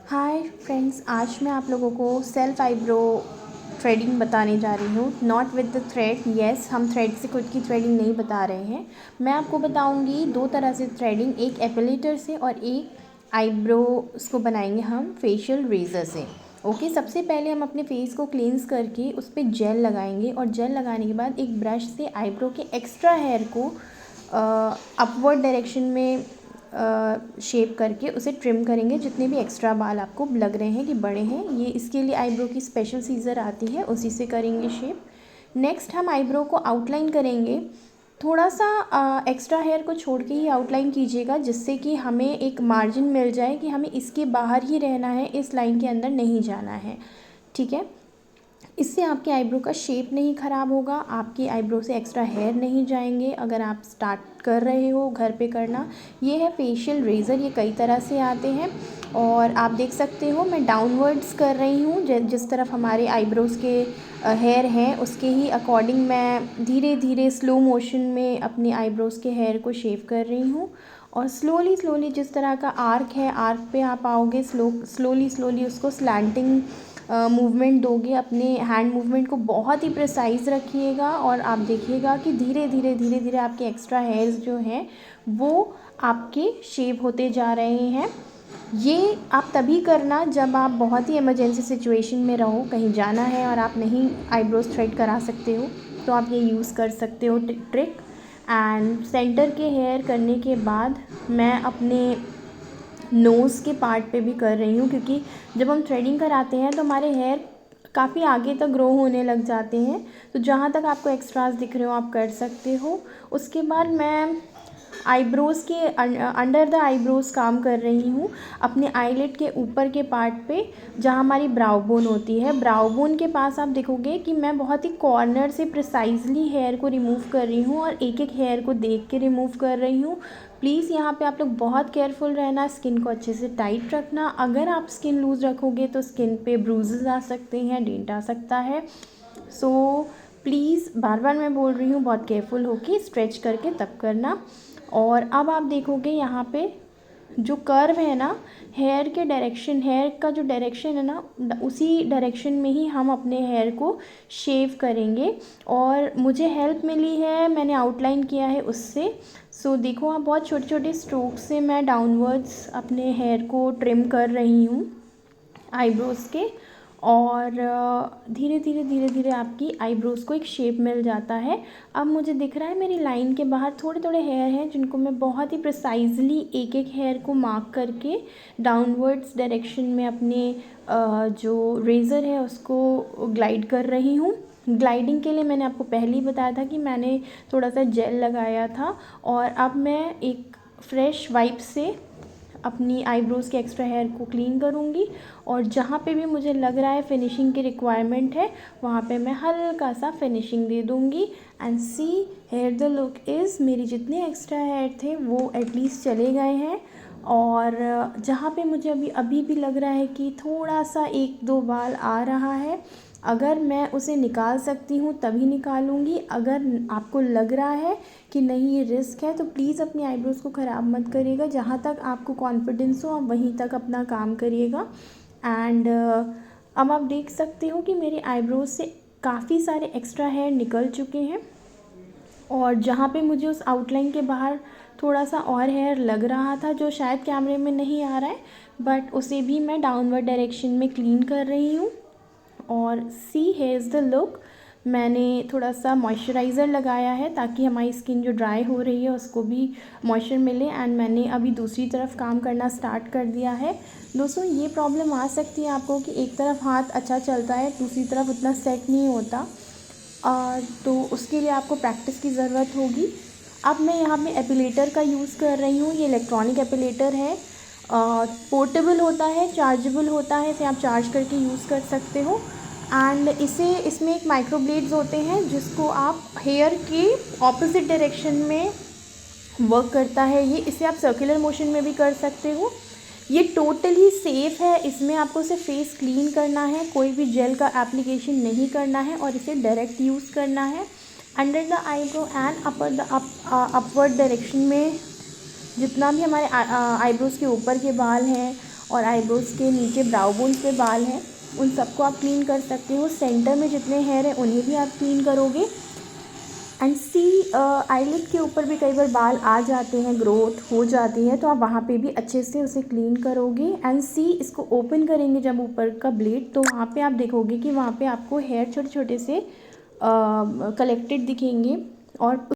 Hi friends, आज मैं आप लोगों को सेल्फ आईब्रो थ्रेडिंग बताने जा रही हूँ। Not with the thread, yes, हम थ्रेड से खुद की थ्रेडिंग नहीं बता रहे हैं। मैं आपको बताऊँगी दो तरह से थ्रेडिंग, एक एपिलेटर से और एक आईब्रोज को बनाएंगे हम फेशियल रेज़र से। ओके, सबसे पहले हम अपने फेस को क्लींस करके उस पर जेल लगाएंगे और जेल लगाने के बाद एक ब्रश से आईब्रो के एक्स्ट्रा हेयर को अपवर्ड डायरेक्शन में शेप करके उसे ट्रिम करेंगे। जितने भी एक्स्ट्रा बाल आपको लग रहे हैं कि बड़े हैं, ये इसके लिए आईब्रो की स्पेशल सीज़र आती है, उसी से करेंगे शेप। नेक्स्ट हम आईब्रो को आउटलाइन करेंगे। थोड़ा सा एक्स्ट्रा हेयर को छोड़ के ही आउटलाइन कीजिएगा, जिससे कि हमें एक मार्जिन मिल जाए कि हमें इसके बाहर ही रहना है, इस लाइन के अंदर नहीं जाना है। ठीक है, इससे आपके आईब्रो का शेप नहीं ख़राब होगा, आपकी आईब्रो से एक्स्ट्रा हेयर नहीं जाएंगे। अगर आप स्टार्ट कर रहे हो घर पे करना, ये है फेशियल रेज़र। ये कई तरह से आते हैं और आप देख सकते हो मैं डाउनवर्ड्स कर रही हूँ। जिस तरफ हमारे आईब्रोज़ के हेयर हैं उसके ही अकॉर्डिंग मैं धीरे धीरे स्लो मोशन में अपनी आईब्रोज़ के हेयर को शेव कर रही हूँ। और स्लोली स्लोली जिस तरह का आर्क है, आर्क पे आप आओगे, स्लोली उसको स्लैंटिंग मूवमेंट दोगे। अपने हैंड मूवमेंट को बहुत ही प्रिसाइज़ रखिएगा और आप देखिएगा कि धीरे धीरे आपके एक्स्ट्रा हेयर्स जो हैं वो आपके शेप होते जा रहे हैं। ये आप तभी करना जब आप बहुत ही इमरजेंसी सिचुएशन में रहो, कहीं जाना है और आप नहीं आईब्रोज थ्रेड करा सकते हो, तो आप ये यूज़ कर सकते हो ट्रिक। एंड सेंटर के हेयर करने के बाद मैं अपने नोज़ के पार्ट पे भी कर रही हूँ, क्योंकि जब हम थ्रेडिंग कराते हैं तो हमारे हेयर काफ़ी आगे तक ग्रो होने लग जाते हैं। तो जहाँ तक आपको एक्स्ट्रास दिख रहे हो आप कर सकते हो। उसके बाद मैं आईब्रोज़ के अंडर द आईब्रोज़ काम कर रही हूँ, अपने आईलिड के ऊपर के पार्ट पे, जहाँ हमारी ब्राउ बोन होती है। ब्राउ बोन के पास आप देखोगे कि मैं बहुत ही कॉर्नर से प्रिसाइजली हेयर को रिमूव कर रही हूँ और एक एक हेयर को देख के रिमूव कर रही हूँ। प्लीज़ यहाँ पे आप लोग बहुत केयरफुल रहना, स्किन को अच्छे से टाइट रखना। अगर आप स्किन लूज़ रखोगे तो स्किन पे ब्रूजेस आ सकते हैं, डेंट आ सकता है। सो प्लीज़, बार बार मैं बोल रही हूँ, बहुत केयरफुल होके स्ट्रेच करके तब करना। और अब आप देखोगे यहाँ पे जो कर्व है ना, हेयर के डायरेक्शन, हेयर का जो डायरेक्शन है ना, उसी डायरेक्शन में ही हम अपने हेयर को शेव करेंगे। और मुझे हेल्प मिली है, मैंने आउटलाइन किया है उससे। सो देखो, आप बहुत छोटे छोटे स्ट्रोक से मैं डाउनवर्ड्स अपने हेयर को ट्रिम कर रही हूँ आईब्रोज़ के। और धीरे धीरे आपकी आईब्रोज़ को एक शेप मिल जाता है। अब मुझे दिख रहा है मेरी लाइन के बाहर थोड़े थोड़े हेयर हैं, जिनको मैं बहुत ही प्रिसाइजली एक एक हेयर को मार्क करके डाउनवर्ड्स डायरेक्शन में अपने जो रेज़र है उसको ग्लाइड कर रही हूँ। ग्लाइडिंग के लिए मैंने आपको पहले ही बताया था कि मैंने थोड़ा सा जेल लगाया था। और अब मैं एक फ्रेश वाइप से अपनी आईब्रोज़ के एक्स्ट्रा हेयर को क्लीन करूँगी और जहाँ पे भी मुझे लग रहा है फिनिशिंग की रिक्वायरमेंट है, वहाँ पे मैं हल्का सा फिनिशिंग दे दूँगी। And see here the look is, मेरी जितने एक्स्ट्रा हेयर थे वो एटलीस्ट चले गए हैं। और जहाँ पे मुझे अभी भी लग रहा है कि थोड़ा सा एक दो बाल आ रहा है, अगर मैं उसे निकाल सकती हूँ तभी निकालूंगी। अगर आपको लग रहा है कि नहीं ये रिस्क है, तो प्लीज़ अपनी आईब्रोज़ को ख़राब मत करिएगा। जहाँ तक आपको कॉन्फिडेंस हो आप वहीं तक अपना काम करिएगा। एंड अब आप देख सकते हो कि मेरे आईब्रोज़ से काफ़ी सारे एक्स्ट्रा हेयर निकल चुके हैं। और जहाँ पे मुझे उस आउटलाइन के बाहर थोड़ा सा और हेयर लग रहा था, जो शायद कैमरे में नहीं आ रहा है, बट उसे भी मैं डाउनवर्ड डायरेक्शन में क्लीन कर रही हूँ। और सी हेज़ द लुक, मैंने थोड़ा सा मॉइस्चराइज़र लगाया है ताकि हमारी स्किन जो ड्राई हो रही है उसको भी मॉइस्चर मिले। एंड मैंने अभी दूसरी तरफ काम करना स्टार्ट कर दिया है। दोस्तों, ये प्रॉब्लम आ सकती है आपको कि एक तरफ हाथ अच्छा चलता है, दूसरी तरफ उतना सेट नहीं होता, तो उसके लिए आपको प्रैक्टिस की ज़रूरत होगी। अब मैं यहाँ पे एपिलेटर का यूज़ कर रही हूँ। ये इलेक्ट्रॉनिक एपिलेटर है, पोर्टेबल होता है, चार्जेबल होता है, इसे आप चार्ज करके यूज़ कर सकते हो। एंड इसमें एक माइक्रो ब्लेड्स होते हैं जिसको आप हेयर के ऑपोजिट डायरेक्शन में वर्क करता है ये, इसे आप सर्कुलर मोशन में भी कर सकते हो। ये टोटली सेफ़ है, इसमें आपको सिर्फ फेस क्लीन करना है, कोई भी जेल का एप्लीकेशन नहीं करना है और इसे डायरेक्ट यूज़ करना है under the eyebrow and upward direction में। जितना भी हमारे आईब्रोज़ के ऊपर के बाल हैं और आईब्रोज़ के नीचे ब्राउ बोन्स पे बाल हैं उन सबको आप क्लीन कर सकते हो। सेंटर में जितने हेयर हैं उन्हें भी आप क्लीन करोगे। एंड सी आईलिड के ऊपर भी कई बार बाल आ जाते हैं, ग्रोथ हो जाती है, तो आप वहाँ पे भी अच्छे से उसे क्लीन करोगे। एंड सी इसको ओपन करेंगे जब ऊपर का ब्लेड, तो वहाँ पे आप देखोगे कि वहाँ पे आपको हेयर छोटे छोटे से कलेक्टेड दिखेंगे और